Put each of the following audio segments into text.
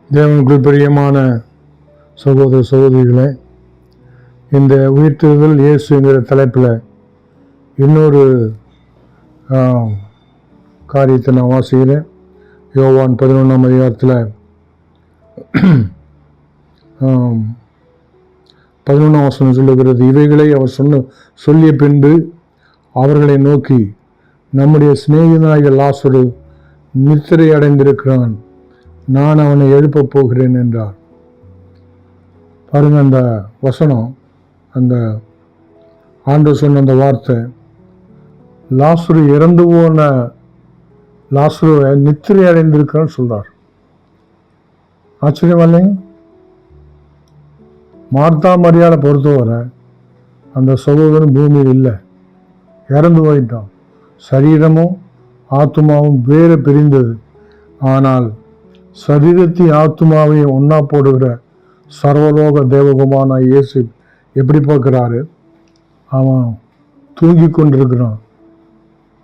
தேவனுக்குள் பிரியமான சகோதர சகோதரிகளே, இந்த உயிர்த்தெழுதல் இயேசுங்கிற தலைப்பில் இன்னொரு காரியத்தை நான் வாசிக்கிறேன். யோவான் 11ஆம் அதிகாரத்தில் 11ஆம் வசனம் சொல்லுகிறது, இவைகளை அவர் சொல்லிய பின்பு அவர்களை நோக்கி, நம்முடைய சிநேகிதனாகிய லாசரு நித்திரை அடைந்திருக்கிறான், நான் அவனை எழுப்பப் போகிறேன் என்றார். பாருங்க, அந்த வசனம், அந்த ஆண்டவர் சொன்ன அந்த வார்த்தை, லாசரு இறந்து போன லாசருவை நித்திரை அடைந்திருக்கிறான்னு சொல்றார். ஆச்சரியம் இல்லைங்க? மார்த்தா மரியாதை பொறுத்தவரை அந்த சகோதரன் பூமியில் இல்லை, இறந்து போயிட்டான். சரீரமும் ஆத்மாவும் வேறு பிரிந்தது. ஆனால் சரீரத்தையும் ஆத்மாவையும் ஒன்னா போடுகிற சர்வலோக தேவகுமான இயேசு எப்படி பார்க்கிறாரு? அவன் தூங்கி கொண்டிருக்கிறான்.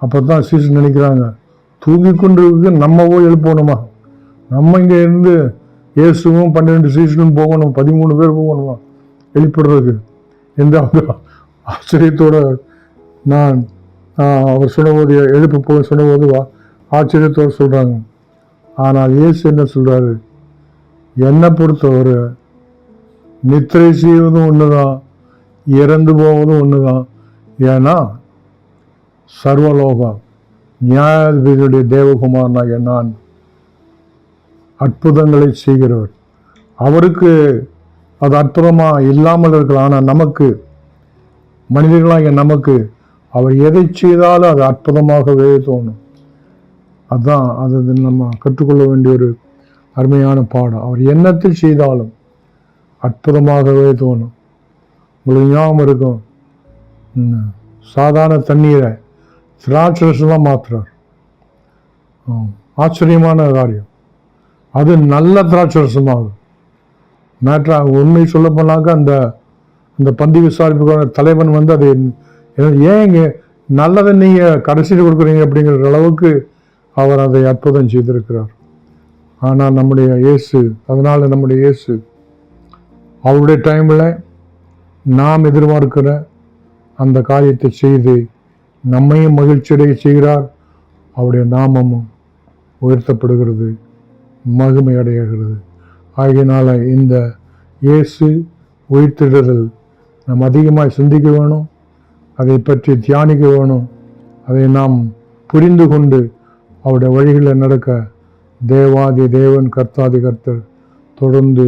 அப்பதான் சீசன் நினைக்கிறாங்க, தூங்கி கொண்டிருக்கு நம்ம போய் எழுப்பணுமா? நம்ம இங்க இருந்து இயேசுவும் 12 சீசனும் போகணும், 13 பேர் போகணுமா எழுப்பிடுறதுக்கு? எந்த ஆச்சரியத்தோட நான் அவர் சொன்னபோது, எழுப்பு போய் சொன்னபோது ஆச்சரியத்தோடு சொல்றாங்க. ஆனால் இயேசு என்ன சொல்றாரு? என்னை பொறுத்தவரை நித்திரை செய்வதும் ஒண்ணுதான், இறந்து போவதும் ஒண்ணுதான். ஏன்னா சர்வலோகம் நியாயாதிபதியுடைய தேவகுமாரனாகிய நான் அற்புதங்களை செய்கிறவர். அவருக்கு அது அற்புதமா இல்லாமல் இருக்கலாம். ஆனால் நமக்கு, மனிதர்களாகிய நமக்கு, அவர் எதை செய்தாலும் அது அற்புதமாகவே தோணும். அதுதான் அது நம்ம கற்றுக்கொள்ள வேண்டிய ஒரு அருமையான பாடம். அவர் என்னத்தில் செய்தாலும் அற்புதமாகவே தோணும். உங்களுக்கு ஞாபகம் இருக்கும், சாதாரண தண்ணீரை திராட்சரசமாக மாற்றுறார். ஆச்சரியமான காரியம். அது நல்ல திராட்சரசமாகும். மேட்ரா உண்மை சொல்ல போனாக்க அந்த பந்தி விசாரிப்புக்கான தலைவன் வந்து அதை ஏன் இங்கே நல்லதை நீங்கள் கடைசியில் கொடுக்குறீங்க அப்படிங்கிற அளவுக்கு அவர் அதை அற்புதம் செய்திருக்கிறார். ஆனால் நம்முடைய இயேசு, அதனால நம்முடைய இயேசு அவருடைய டைமில் நாம் எதிர்பார்க்கிற அந்த காரியத்தை செய்து நம்மையும் மகிழ்ச்சியடைய செய்கிறார். அவருடைய நாமமும் உயர்த்தப்படுகிறது, மகிமை அடைகிறது. ஆகியனால இந்த இயேசு உயிர்த்தெழுதல் நாம் அதிகமாக சிந்திக்க வேணும், அதை பற்றி தியானிக்க வேணும். அதை நாம் புரிந்து கொண்டு அவருடைய வழிகளில் நடக்க தேவாதி தேவன், கர்த்தாதி கர்த்தர் தொடர்ந்து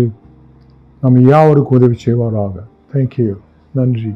நம் யாவருக்கும் உதவி செய்வாராக. தேங்க்யூ. நன்றி.